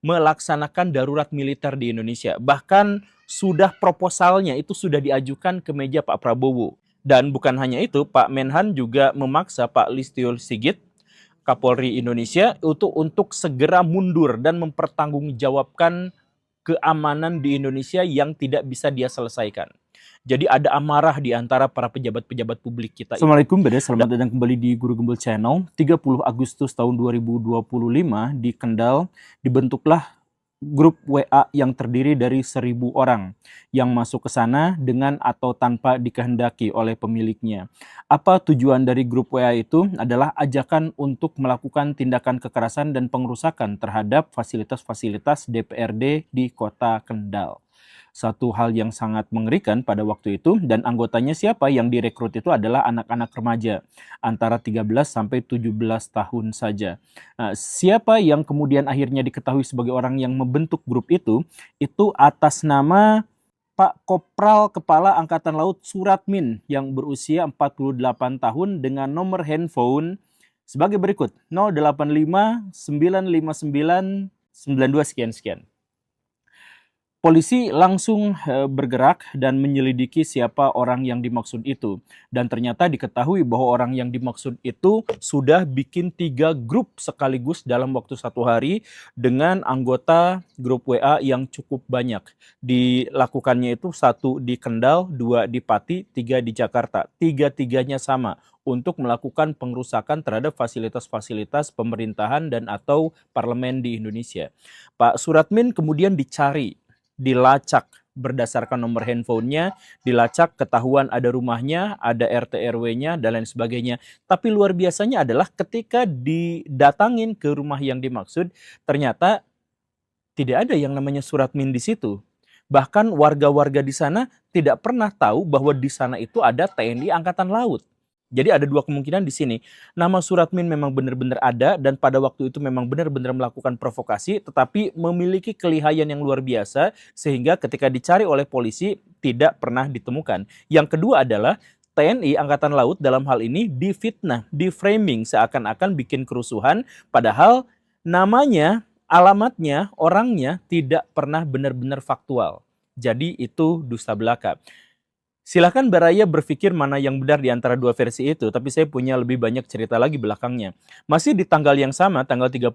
melaksanakan darurat militer di Indonesia. Bahkan sudah proposalnya itu sudah diajukan ke meja Pak Prabowo. Dan bukan hanya itu, Pak Menhan juga memaksa Pak Listio Sigit, Kapolri Indonesia, untuk segera mundur dan mempertanggungjawabkan keamanan di Indonesia yang tidak bisa dia selesaikan. Jadi ada amarah di antara para pejabat-pejabat publik kita itu. Assalamualaikum Beda, selamat datang kembali di Guru Gembel Channel. 30 Agustus tahun 2025 di Kendal dibentuklah grup WA yang terdiri dari 1.000 orang yang masuk ke sana dengan atau tanpa dikehendaki oleh pemiliknya. Apa tujuan dari grup WA itu? Adalah ajakan untuk melakukan tindakan kekerasan dan pengerusakan terhadap fasilitas-fasilitas DPRD di Kota Kendal. Satu hal yang sangat mengerikan pada waktu itu, dan anggotanya siapa yang direkrut itu adalah anak-anak remaja antara 13 sampai 17 tahun saja. Nah, siapa yang kemudian akhirnya diketahui sebagai orang yang membentuk grup itu atas nama Pak Kopral Kepala Angkatan Laut Suratmin yang berusia 48 tahun dengan nomor handphone sebagai berikut: 085 959 92 sekian-sekian. Polisi langsung bergerak dan menyelidiki siapa orang yang dimaksud itu. Dan ternyata diketahui bahwa orang yang dimaksud itu sudah bikin 3 grup sekaligus dalam waktu 1 hari dengan anggota grup WA yang cukup banyak. Dilakukannya itu 1 di Kendal, 2 di Pati, 3 di Jakarta. 3-tiganya sama untuk melakukan pengrusakan terhadap fasilitas-fasilitas pemerintahan dan atau parlemen di Indonesia. Pak Suratmin kemudian dicari, dilacak berdasarkan nomor handphonenya, dilacak, ketahuan ada rumahnya, ada RT RW-nya, dan lain sebagainya. Tapi luar biasanya adalah ketika didatangin ke rumah yang dimaksud, ternyata tidak ada yang namanya Suratmin di situ. Bahkan warga-warga di sana tidak pernah tahu bahwa di sana itu ada TNI Angkatan Laut. Jadi ada 2 kemungkinan di sini. Nama Suratmin memang benar-benar ada dan pada waktu itu memang benar-benar melakukan provokasi, tetapi memiliki kelihayan yang luar biasa sehingga ketika dicari oleh polisi tidak pernah ditemukan. Yang kedua adalah TNI Angkatan Laut dalam hal ini difitnah, diframing seakan-akan bikin kerusuhan, padahal namanya, alamatnya, orangnya tidak pernah benar-benar faktual. Jadi itu dusta belaka. Silakan Baraya berpikir mana yang benar di antara 2 versi itu, tapi saya punya lebih banyak cerita lagi belakangnya. Masih di tanggal yang sama, tanggal 30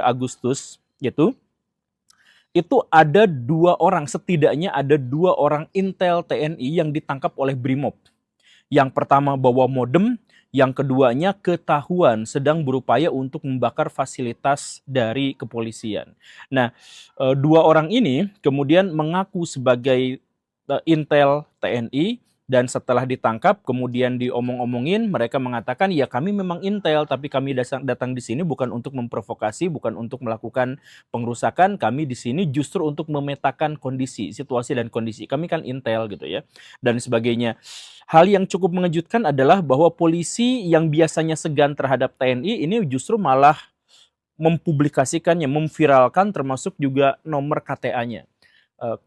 Agustus itu ada 2 orang, setidaknya ada 2 orang intel TNI yang ditangkap oleh Brimob. Yang pertama bawa modem, yang keduanya ketahuan sedang berupaya untuk membakar fasilitas dari kepolisian. Nah, 2 orang ini kemudian mengaku sebagai intel TNI dan setelah ditangkap kemudian diomong-omongin, mereka mengatakan ya kami memang intel tapi kami datang di sini bukan untuk memprovokasi, bukan untuk melakukan pengrusakan, kami di sini justru untuk memetakan kondisi, situasi dan kondisi. Kami kan intel gitu ya dan sebagainya. Hal yang cukup mengejutkan adalah bahwa polisi yang biasanya segan terhadap TNI ini justru malah mempublikasikannya, memviralkan termasuk juga nomor KTA-nya.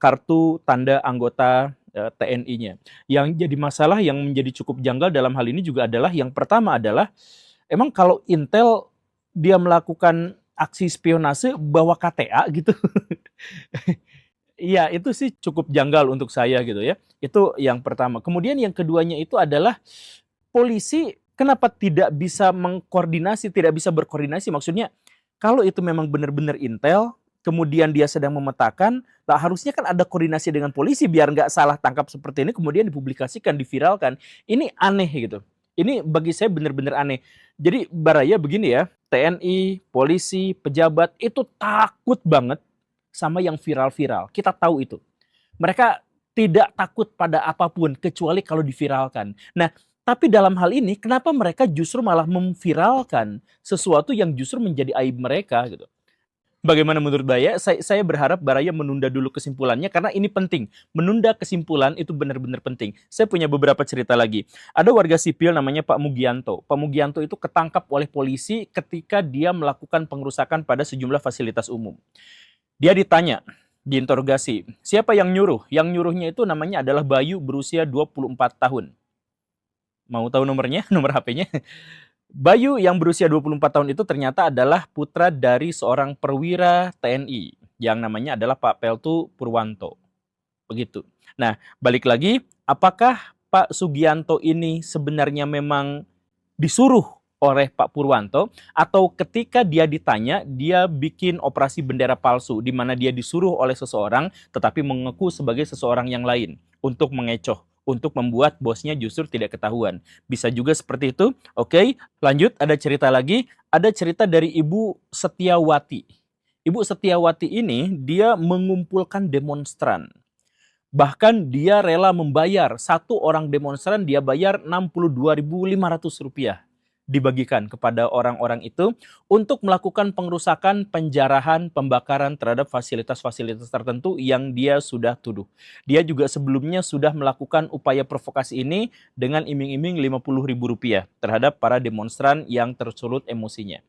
Kartu tanda anggota TNI-nya. Yang jadi masalah yang menjadi cukup janggal dalam hal ini juga adalah yang pertama adalah emang kalau Intel dia melakukan aksi spionase bawa KTA gitu. Iya, itu sih cukup janggal untuk saya gitu ya. Itu yang pertama. Kemudian yang keduanya itu adalah polisi kenapa tidak bisa mengkoordinasi, tidak bisa berkoordinasi, maksudnya kalau itu memang benar-benar intel, kemudian dia sedang memetakan, nah harusnya kan ada koordinasi dengan polisi biar nggak salah tangkap seperti ini, kemudian dipublikasikan, diviralkan. Ini aneh gitu. Ini bagi saya benar-benar aneh. Jadi Baraya begini ya, TNI, polisi, pejabat itu takut banget sama yang viral-viral. Kita tahu itu. Mereka tidak takut pada apapun kecuali kalau diviralkan. Nah, tapi dalam hal ini kenapa mereka justru malah memviralkan sesuatu yang justru menjadi aib mereka gitu. Bagaimana menurut Baraya? Saya berharap Baraya menunda dulu kesimpulannya karena ini penting. Menunda kesimpulan itu benar-benar penting. Saya punya beberapa cerita lagi. Ada warga sipil namanya Pak Mugianto. Pak Mugianto itu ketangkap oleh polisi ketika dia melakukan pengerusakan pada sejumlah fasilitas umum. Dia ditanya, diinterogasi, siapa yang nyuruh? Yang nyuruhnya itu namanya adalah Bayu berusia 24 tahun. Mau tahu nomornya, nomor HP-nya? Bayu yang berusia 24 tahun itu ternyata adalah putra dari seorang perwira TNI yang namanya adalah Pak Peltu Purwanto. Begitu. Nah, balik lagi, apakah Pak Sugianto ini sebenarnya memang disuruh oleh Pak Purwanto, atau ketika dia ditanya, dia bikin operasi bendera palsu, di mana dia disuruh oleh seseorang, tetapi mengaku sebagai seseorang yang lain, untuk mengecoh, untuk membuat bosnya justru tidak ketahuan. Bisa juga seperti itu. Oke, lanjut, ada cerita lagi, ada cerita dari Ibu Setiawati. Ibu Setiawati ini, dia mengumpulkan demonstran. Bahkan dia rela membayar, satu orang demonstran dia bayar Rp62.500 dibagikan kepada orang-orang itu untuk melakukan pengerusakan, penjarahan, pembakaran terhadap fasilitas-fasilitas tertentu yang dia sudah tuduh. Dia juga sebelumnya sudah melakukan upaya provokasi ini dengan iming-iming Rp50.000 terhadap para demonstran yang tersulut emosinya.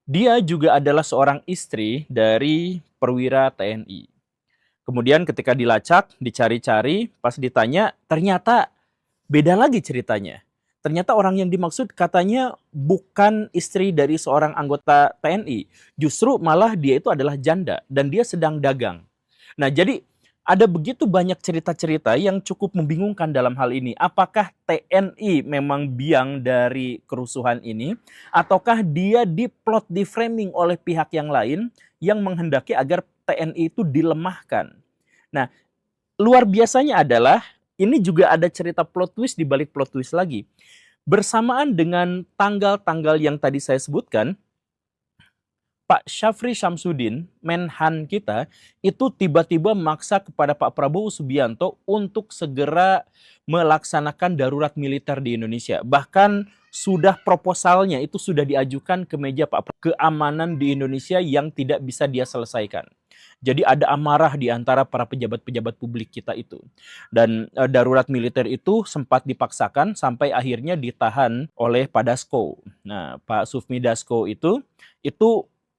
Dia juga adalah seorang istri dari perwira TNI. Kemudian ketika dilacak, dicari-cari, pas ditanya, ternyata beda lagi ceritanya. Ternyata orang yang dimaksud katanya bukan istri dari seorang anggota TNI. Justru malah dia itu adalah janda dan dia sedang dagang. Nah, jadi ada begitu banyak cerita-cerita yang cukup membingungkan dalam hal ini. Apakah TNI memang biang dari kerusuhan ini? Ataukah dia diplot, diframing oleh pihak yang lain yang menghendaki agar TNI itu dilemahkan? Nah, luar biasanya adalah ini juga ada cerita plot twist di balik plot twist lagi. Bersamaan dengan tanggal-tanggal yang tadi saya sebutkan, Pak Syafri Syamsuddin, Menhan kita, itu tiba-tiba memaksa kepada Pak Prabowo Subianto untuk segera melaksanakan darurat militer di Indonesia. Bahkan sudah proposalnya itu sudah diajukan ke meja Pak Prabowo, keamanan di Indonesia yang tidak bisa dia selesaikan. Jadi ada amarah di antara para pejabat-pejabat publik kita itu. Dan darurat militer itu sempat dipaksakan sampai akhirnya ditahan oleh Pak Dasko. Nah, Pak Sufmi Dasko itu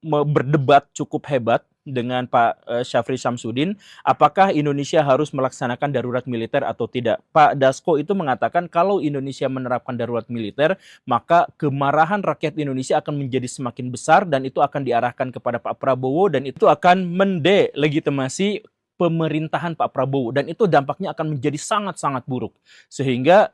berdebat cukup hebat dengan Pak Syafri Syamsuddin, apakah Indonesia harus melaksanakan darurat militer atau tidak. Pak Dasko itu mengatakan kalau Indonesia menerapkan darurat militer, maka kemarahan rakyat Indonesia akan menjadi semakin besar dan itu akan diarahkan kepada Pak Prabowo dan itu akan mendelegitimasi pemerintahan Pak Prabowo dan itu dampaknya akan menjadi sangat-sangat buruk. Sehingga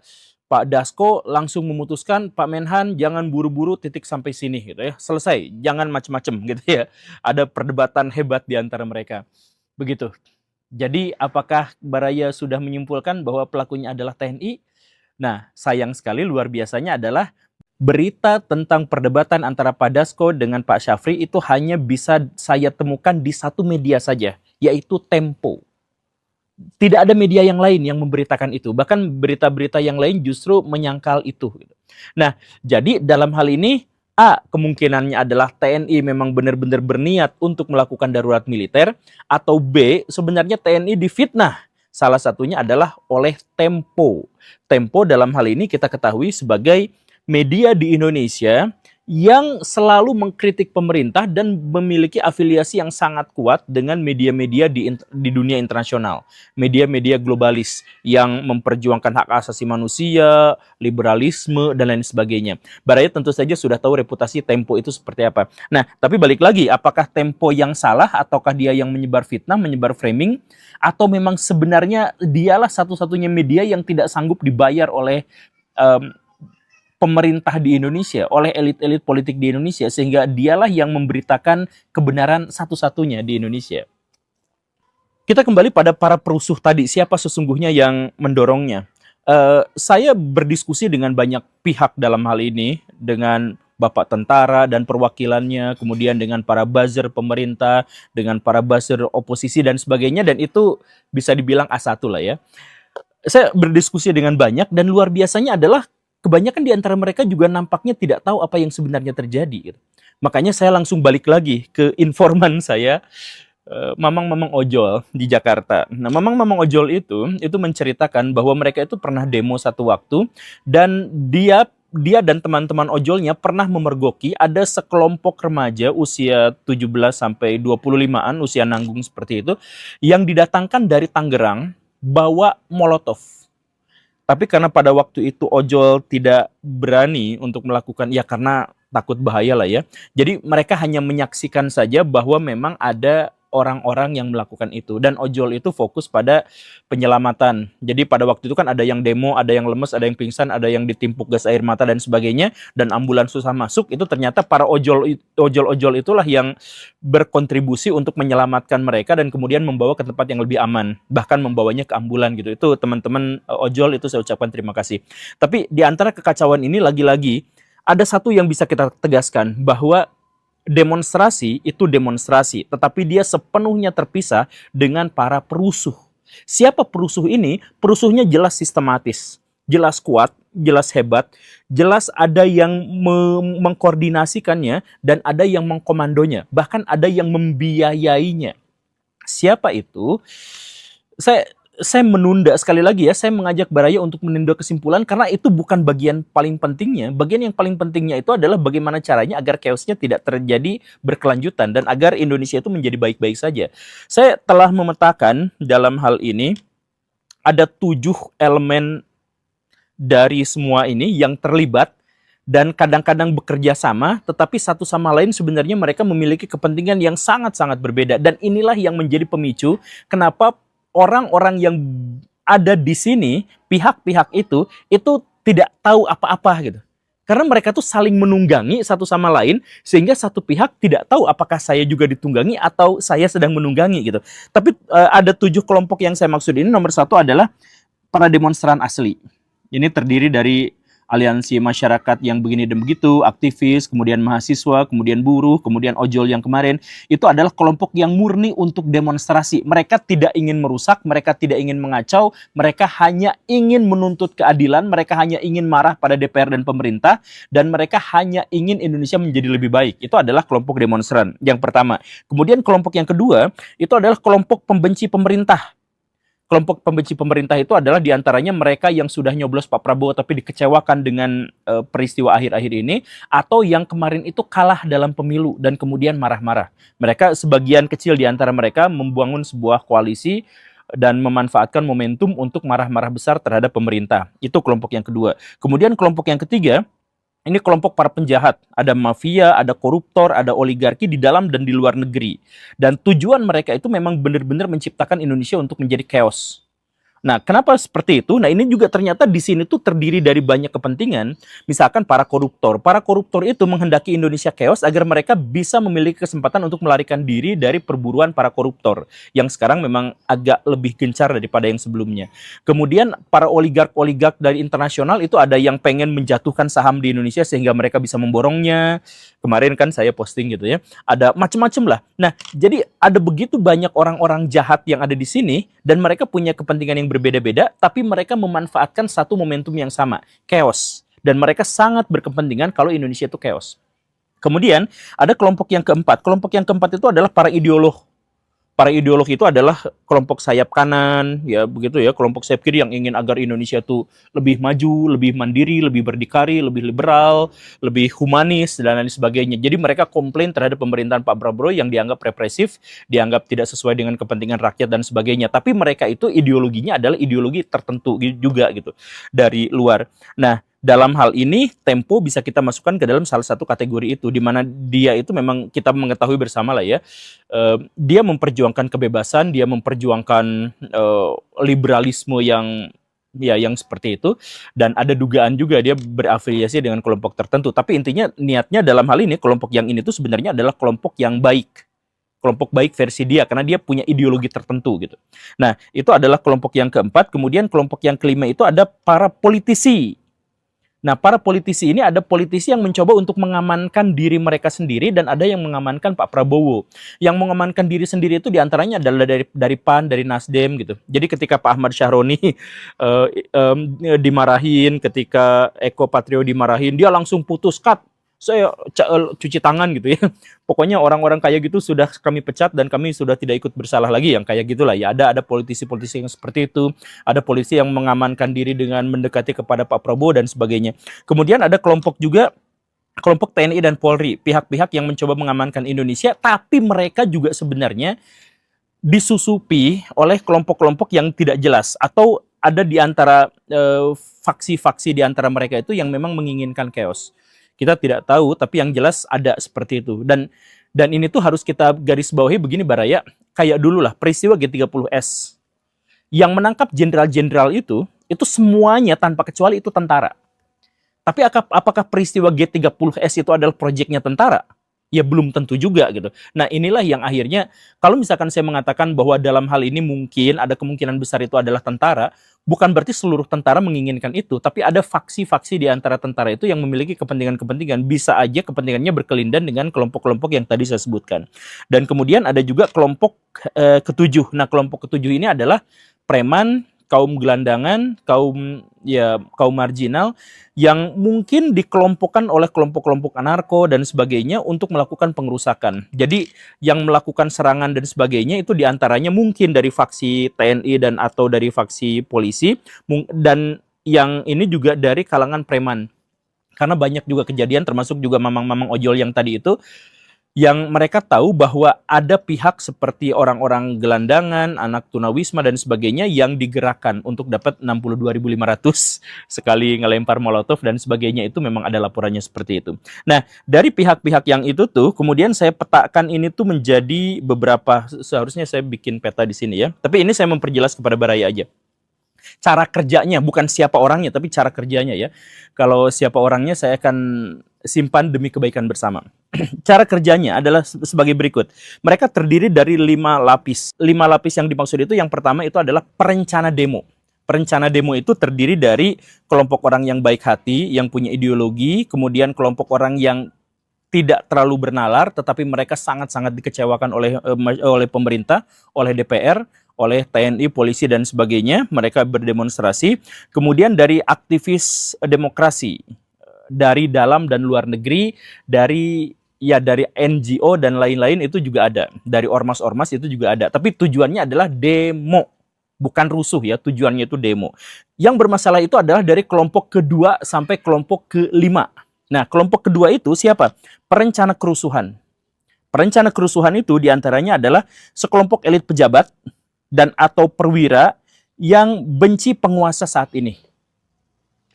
Pak Dasko langsung memutuskan, Pak Menhan jangan buru-buru titik sampai sini gitu ya. Selesai, jangan macam-macam gitu ya. Ada perdebatan hebat di antara mereka. Begitu. Jadi apakah Baraya sudah menyimpulkan bahwa pelakunya adalah TNI? Nah, sayang sekali luar biasanya adalah berita tentang perdebatan antara Pak Dasko dengan Pak Syafri itu hanya bisa saya temukan di satu media saja, yaitu Tempo. Tidak ada media yang lain yang memberitakan itu. Bahkan berita-berita yang lain justru menyangkal itu. Nah, jadi dalam hal ini, A, kemungkinannya adalah TNI memang benar-benar berniat untuk melakukan darurat militer, atau B, sebenarnya TNI difitnah. Salah satunya adalah oleh Tempo. Tempo dalam hal ini kita ketahui sebagai media di Indonesia yang selalu mengkritik pemerintah dan memiliki afiliasi yang sangat kuat dengan media-media di dunia internasional. Media-media globalis yang memperjuangkan hak asasi manusia, liberalisme, dan lain sebagainya. Baraya tentu saja sudah tahu reputasi Tempo itu seperti apa. Nah, tapi balik lagi, apakah Tempo yang salah ataukah dia yang menyebar fitnah, menyebar framing, atau memang sebenarnya dialah satu-satunya media yang tidak sanggup dibayar oleh pemerintah di Indonesia, oleh elit-elit politik di Indonesia, sehingga dialah yang memberitakan kebenaran satu-satunya di Indonesia. Kita kembali pada para perusuh tadi, siapa sesungguhnya yang mendorongnya. Saya berdiskusi dengan banyak pihak dalam hal ini, dengan Bapak tentara dan perwakilannya, kemudian dengan para buzzer pemerintah, dengan para buzzer oposisi dan sebagainya, dan itu bisa dibilang A1 lah ya. Saya berdiskusi dengan banyak, dan luar biasanya adalah kebanyakan di antara mereka juga nampaknya tidak tahu apa yang sebenarnya terjadi. Gitu. Makanya saya langsung balik lagi ke informan saya, Mamang-Mamang Ojol di Jakarta. Nah, Mamang-Mamang Ojol itu menceritakan bahwa mereka itu pernah demo satu waktu, dan dia dan teman-teman ojolnya pernah memergoki ada sekelompok remaja usia 17 sampai 25-an, usia nanggung seperti itu, yang didatangkan dari Tangerang bawa molotov. Tapi karena pada waktu itu ojol tidak berani untuk melakukan, ya karena takut bahaya lah ya. Jadi mereka hanya menyaksikan saja bahwa memang ada orang-orang yang melakukan itu. Dan ojol itu fokus pada penyelamatan. Jadi pada waktu itu kan ada yang demo, ada yang lemes, ada yang pingsan, ada yang ditimpuk gas air mata dan sebagainya. Dan ambulans susah masuk. Itu ternyata para ojol-ojol itulah yang berkontribusi untuk menyelamatkan mereka dan kemudian membawa ke tempat yang lebih aman, bahkan membawanya ke ambulan gitu. Itu teman-teman ojol, itu saya ucapkan terima kasih. Tapi di antara kekacauan ini lagi-lagi ada satu yang bisa kita tegaskan, bahwa demonstrasi itu demonstrasi, tetapi dia sepenuhnya terpisah dengan para perusuh. Siapa perusuh ini? Perusuhnya jelas sistematis, jelas kuat, jelas hebat, jelas ada yang mengkoordinasikannya dan ada yang mengkomandonya, bahkan ada yang membiayainya. Siapa itu? Saya menunda sekali lagi ya, saya mengajak Baraya untuk menunda kesimpulan karena itu bukan bagian paling pentingnya. Bagian yang paling pentingnya itu adalah bagaimana caranya agar chaosnya tidak terjadi berkelanjutan dan agar Indonesia itu menjadi baik-baik saja. Saya telah memetakan dalam hal ini ada 7 elemen dari semua ini yang terlibat dan kadang-kadang bekerja sama, tetapi satu sama lain sebenarnya mereka memiliki kepentingan yang sangat-sangat berbeda. Dan inilah yang menjadi pemicu kenapa orang-orang yang ada di sini, pihak-pihak itu tidak tahu apa-apa gitu. Karena mereka tuh saling menunggangi satu sama lain, sehingga satu pihak tidak tahu apakah saya juga ditunggangi atau saya sedang menunggangi gitu. Tapi ada 7 kelompok yang saya maksud ini. Nomor 1 adalah para demonstran asli. Ini terdiri dari aliansi masyarakat yang begini dan begitu, aktivis, kemudian mahasiswa, kemudian buruh, kemudian ojol yang kemarin. Itu adalah kelompok yang murni untuk demonstrasi. Mereka tidak ingin merusak, mereka tidak ingin mengacau, mereka hanya ingin menuntut keadilan, mereka hanya ingin marah pada DPR dan pemerintah, dan mereka hanya ingin Indonesia menjadi lebih baik. Itu adalah kelompok demonstran yang pertama. Kemudian kelompok yang kedua, itu adalah kelompok pembenci pemerintah. Kelompok pembenci pemerintah itu adalah diantaranya mereka yang sudah nyoblos Pak Prabowo tapi dikecewakan dengan peristiwa akhir-akhir ini, atau yang kemarin itu kalah dalam pemilu dan kemudian marah-marah. Mereka, sebagian kecil di antara mereka, membangun sebuah koalisi dan memanfaatkan momentum untuk marah-marah besar terhadap pemerintah. Itu kelompok yang kedua. Kemudian kelompok yang ketiga, ini kelompok para penjahat, ada mafia, ada koruptor, ada oligarki di dalam dan di luar negeri. Dan tujuan mereka itu memang benar-benar menciptakan Indonesia untuk menjadi chaos. Nah, kenapa seperti itu? Nah, ini juga ternyata di sini tuh terdiri dari banyak kepentingan. Misalkan para koruptor. Para koruptor itu menghendaki Indonesia chaos agar mereka bisa memiliki kesempatan untuk melarikan diri dari perburuan para koruptor, yang sekarang memang agak lebih gencar daripada yang sebelumnya. Kemudian para oligark-oligark dari internasional itu ada yang pengen menjatuhkan saham di Indonesia sehingga mereka bisa memborongnya. Kemarin kan saya posting gitu ya. Ada macam-macam lah. Nah, jadi ada begitu banyak orang-orang jahat yang ada di sini dan mereka punya kepentingan yang berbeda-beda, tapi mereka memanfaatkan satu momentum yang sama, chaos. Dan mereka sangat berkepentingan kalau Indonesia itu chaos. Kemudian ada kelompok yang keempat. Kelompok yang keempat itu adalah para ideolog. Para ideolog itu adalah kelompok sayap kanan, ya begitu ya, kelompok sayap kiri yang ingin agar Indonesia itu lebih maju, lebih mandiri, lebih berdikari, lebih liberal, lebih humanis, dan lain sebagainya. Jadi mereka komplain terhadap pemerintahan Pak Prabowo yang dianggap represif, dianggap tidak sesuai dengan kepentingan rakyat dan sebagainya. Tapi mereka itu ideologinya adalah ideologi tertentu juga gitu, dari luar. Nah, dalam hal ini Tempo bisa kita masukkan ke dalam salah satu kategori itu, di mana dia itu memang kita mengetahui bersama lah ya, dia memperjuangkan kebebasan, dia memperjuangkan liberalisme yang seperti itu, dan ada dugaan juga dia berafiliasi dengan kelompok tertentu. Tapi intinya niatnya dalam hal ini, kelompok yang ini tuh sebenarnya adalah kelompok yang baik. Kelompok baik versi dia, karena dia punya ideologi tertentu gitu. Nah, itu adalah kelompok yang keempat. Kemudian kelompok yang kelima itu ada para politisi. Nah, para politisi ini, ada politisi yang mencoba untuk mengamankan diri mereka sendiri dan ada yang mengamankan Pak Prabowo. Yang mengamankan diri sendiri itu diantaranya adalah dari PAN, dari Nasdem gitu. Jadi ketika Pak Ahmad Syahroni dimarahin, ketika Eko Patrio dimarahin, dia langsung putus, cut, saya cuci tangan gitu ya. Pokoknya orang-orang kayak gitu sudah kami pecat dan kami sudah tidak ikut bersalah lagi, yang kayak gitulah ya. Ada politisi-politisi yang seperti itu, ada polisi yang mengamankan diri dengan mendekati kepada Pak Prabowo dan sebagainya. Kemudian ada kelompok juga, kelompok TNI dan Polri, pihak-pihak yang mencoba mengamankan Indonesia, tapi mereka juga sebenarnya disusupi oleh kelompok-kelompok yang tidak jelas, atau ada di antara faksi-faksi di antara mereka itu yang memang menginginkan chaos. Kita tidak tahu, tapi yang jelas ada seperti itu. Dan ini tuh harus kita garis bawahi begini Baraya, kayak dulu lah peristiwa G30S. Yang menangkap jenderal-jenderal itu semuanya tanpa kecuali itu tentara. Tapi apakah peristiwa G30S itu adalah proyeknya tentara? Ya belum tentu juga gitu. Nah inilah yang akhirnya, kalau misalkan saya mengatakan bahwa dalam hal ini mungkin ada kemungkinan besar itu adalah tentara, bukan berarti seluruh tentara menginginkan itu, tapi ada faksi-faksi di antara tentara itu yang memiliki kepentingan-kepentingan. Bisa aja kepentingannya berkelindan dengan kelompok-kelompok yang tadi saya sebutkan. Dan kemudian ada juga kelompok ketujuh. Nah kelompok ketujuh ini adalah preman, kaum gelandangan, kaum marginal yang mungkin dikelompokkan oleh kelompok-kelompok anarko dan sebagainya untuk melakukan pengerusakan. Jadi yang melakukan serangan dan sebagainya itu diantaranya mungkin dari faksi TNI dan atau dari faksi polisi, dan yang ini juga dari kalangan preman. Karena banyak juga kejadian termasuk juga mamang-mamang ojol yang tadi itu, yang mereka tahu bahwa ada pihak seperti orang-orang gelandangan, anak tunawisma dan sebagainya yang digerakkan untuk dapat 62.500 sekali ngelempar molotov dan sebagainya. Itu memang ada laporannya seperti itu. Nah, dari pihak-pihak yang itu tuh kemudian saya petakan ini tuh menjadi beberapa, seharusnya saya bikin peta di sini ya. Tapi ini saya memperjelas kepada Baraya aja. Cara kerjanya, bukan siapa orangnya, tapi cara kerjanya ya. Kalau siapa orangnya saya akan simpan demi kebaikan bersama. Cara kerjanya adalah sebagai berikut. Mereka terdiri dari 5 lapis. 5 lapis yang dimaksud itu, yang pertama itu adalah perencana demo. Perencana demo itu terdiri dari kelompok orang yang baik hati, yang punya ideologi, kemudian kelompok orang yang tidak terlalu bernalar, tetapi mereka sangat-sangat dikecewakan oleh pemerintah, oleh DPR, oleh TNI, polisi, dan sebagainya. Mereka berdemonstrasi. Kemudian dari aktivis demokrasi, dari dalam dan luar negeri, dari NGO dan lain-lain itu juga ada. Dari ormas-ormas itu juga ada. Tapi tujuannya adalah demo. Bukan rusuh ya, tujuannya itu demo. Yang bermasalah itu adalah dari kelompok kedua sampai kelompok kelima. Nah, kelompok kedua itu siapa? Perencana kerusuhan. Perencana kerusuhan itu diantaranya adalah sekelompok elit pejabat dan atau perwira yang benci penguasa saat ini.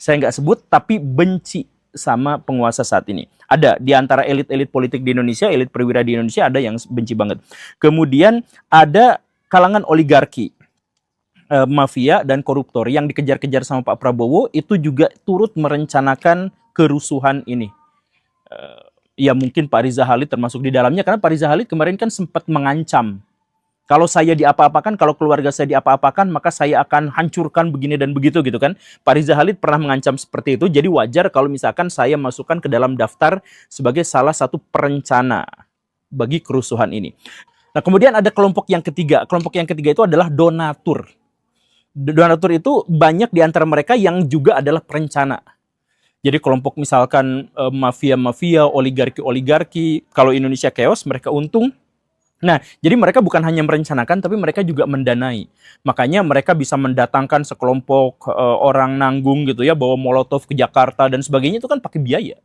Saya nggak sebut, tapi benci sama penguasa saat ini. Ada di antara elit-elit politik di Indonesia, elit perwira di Indonesia ada yang benci banget. Kemudian ada kalangan oligarki, mafia dan koruptor yang dikejar-kejar sama Pak Prabowo, itu juga turut merencanakan kerusuhan ini. Ya mungkin Pak Riza Halid termasuk di dalamnya, karena Pak Riza Halid kemarin kan sempat mengancam, kalau saya diapa-apakan, kalau keluarga saya diapa-apakan, maka saya akan hancurkan begini dan begitu gitu kan. Pak Riza Halid pernah mengancam seperti itu, jadi wajar kalau misalkan saya masukkan ke dalam daftar sebagai salah satu perencana bagi kerusuhan ini. Nah kemudian ada kelompok yang ketiga. Kelompok yang ketiga itu adalah donatur. Donatur itu banyak di antara mereka yang juga adalah perencana. Jadi kelompok misalkan mafia-mafia, oligarki-oligarki, kalau Indonesia chaos mereka untung. Nah, jadi mereka bukan hanya merencanakan, tapi mereka juga mendanai. Makanya mereka bisa mendatangkan sekelompok orang nanggung gitu ya, bawa molotov ke Jakarta dan sebagainya, itu kan pakai biaya.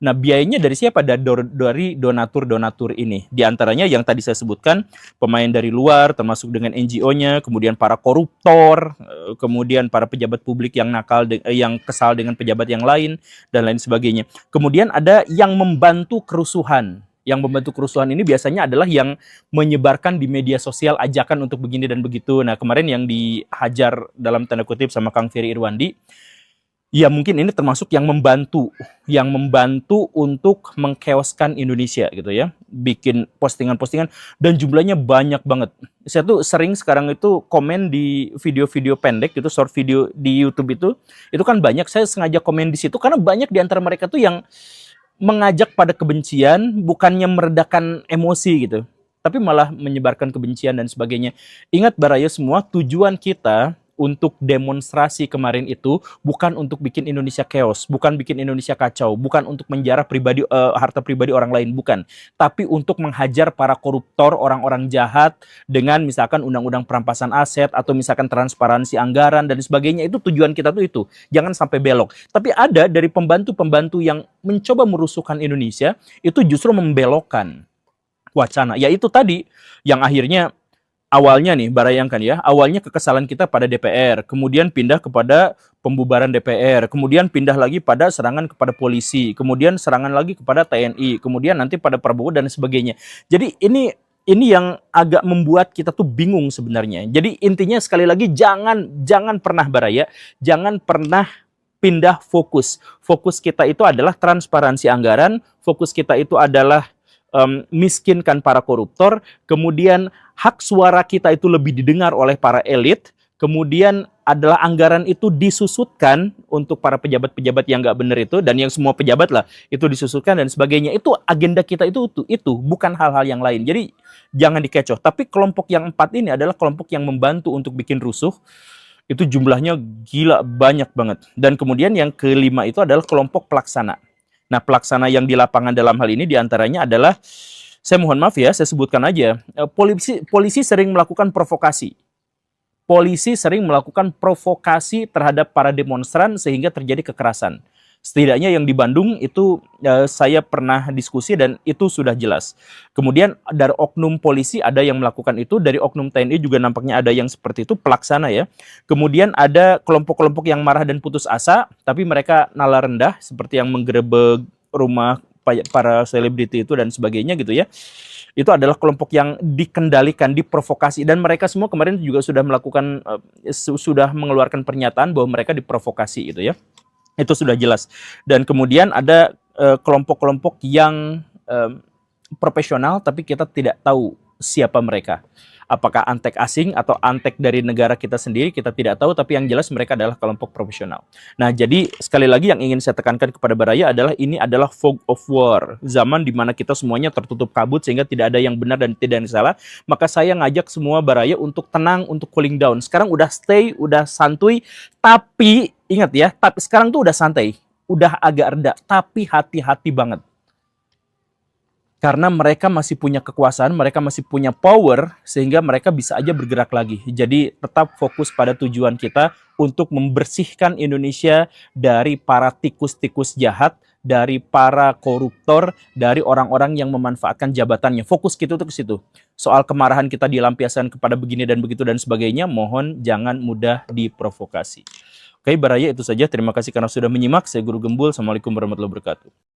Nah, biayanya dari siapa? Dari donatur-donatur ini. Di antaranya yang tadi saya sebutkan, pemain dari luar, termasuk dengan NGO-nya, kemudian para koruptor, kemudian para pejabat publik yang nakal, yang kesal dengan pejabat yang lain, dan lain sebagainya. Kemudian ada yang membantu kerusuhan. Yang membantu kerusuhan ini biasanya adalah yang menyebarkan di media sosial ajakan untuk begini dan begitu. Nah, kemarin yang dihajar dalam tanda kutip sama Kang Ferry Irwandi, ya mungkin ini termasuk yang membantu untuk mengkeoskan Indonesia gitu ya. Bikin postingan-postingan dan jumlahnya banyak banget. Saya tuh sering sekarang itu komen di video-video pendek gitu, short video di YouTube itu kan banyak. Saya sengaja komen di situ karena banyak di antara mereka tuh yang mengajak pada kebencian, bukannya meredakan emosi gitu, tapi malah menyebarkan kebencian dan sebagainya. Ingat Baraya semua, tujuan kita untuk demonstrasi kemarin itu bukan untuk bikin Indonesia chaos, bukan bikin Indonesia kacau, bukan untuk menjarah harta pribadi orang lain, bukan. Tapi untuk menghajar para koruptor, orang-orang jahat dengan misalkan undang-undang perampasan aset atau misalkan transparansi anggaran dan sebagainya. Itu tujuan kita tuh itu. Jangan sampai belok. Tapi ada dari pembantu-pembantu yang mencoba merusuhkan Indonesia, itu justru membelokkan wacana. Yaitu tadi yang akhirnya awalnya nih, bayangkan ya, awalnya kekesalan kita pada DPR, kemudian pindah kepada pembubaran DPR, kemudian pindah lagi pada serangan kepada polisi, kemudian serangan lagi kepada TNI, kemudian nanti pada Prabowo dan sebagainya. Jadi ini yang agak membuat kita tuh bingung sebenarnya. Jadi intinya sekali lagi jangan pernah Baraya, jangan pernah pindah fokus. Fokus kita itu adalah transparansi anggaran, fokus kita itu adalah miskinkan para koruptor, kemudian hak suara kita itu lebih didengar oleh para elit, kemudian adalah anggaran itu disusutkan untuk para pejabat-pejabat yang nggak benar itu, dan yang semua pejabat lah itu disusutkan dan sebagainya. Itu agenda kita itu bukan hal-hal yang lain. Jadi jangan dikecoh. Tapi kelompok yang 4 ini adalah kelompok yang membantu untuk bikin rusuh. Itu jumlahnya gila banyak banget. Dan kemudian yang kelima itu adalah kelompok pelaksana. Nah, pelaksana yang di lapangan dalam hal ini diantaranya adalah, saya mohon maaf ya, saya sebutkan aja, polisi sering melakukan provokasi. Polisi sering melakukan provokasi terhadap para demonstran sehingga terjadi kekerasan. Setidaknya yang di Bandung itu saya pernah diskusi dan itu sudah jelas. Kemudian dari oknum polisi ada yang melakukan itu, dari oknum TNI juga nampaknya ada yang seperti itu, pelaksana ya. Kemudian ada kelompok-kelompok yang marah dan putus asa, tapi mereka nalar rendah, seperti yang menggerebek rumah para selebriti itu dan sebagainya gitu ya. Itu adalah kelompok yang dikendalikan, diprovokasi, dan mereka semua kemarin juga sudah melakukan, sudah mengeluarkan pernyataan bahwa mereka diprovokasi gitu ya. Itu sudah jelas. Dan kemudian ada kelompok-kelompok yang profesional tapi kita tidak tahu siapa mereka. Apakah antek asing atau antek dari negara kita sendiri, kita tidak tahu, tapi yang jelas mereka adalah kelompok profesional. Nah, jadi sekali lagi yang ingin saya tekankan kepada Baraya adalah ini adalah fog of war, zaman di mana kita semuanya tertutup kabut sehingga tidak ada yang benar dan tidak ada yang salah. Maka saya ngajak semua Baraya untuk tenang, untuk cooling down. Sekarang udah stay, udah santuy, tapi ingat ya, tapi sekarang tuh udah santai, udah agak reda, tapi hati-hati banget. Karena mereka masih punya kekuasaan, mereka masih punya power, sehingga mereka bisa aja bergerak lagi. Jadi tetap fokus pada tujuan kita untuk membersihkan Indonesia dari para tikus-tikus jahat, dari para koruptor, dari orang-orang yang memanfaatkan jabatannya. Fokus kita tuh ke situ. Soal kemarahan kita dilampiaskan kepada begini dan begitu dan sebagainya, mohon jangan mudah diprovokasi. Oke, Baraya itu saja. Terima kasih karena sudah menyimak. Saya Guru Gembul. Assalamualaikum warahmatullahi wabarakatuh.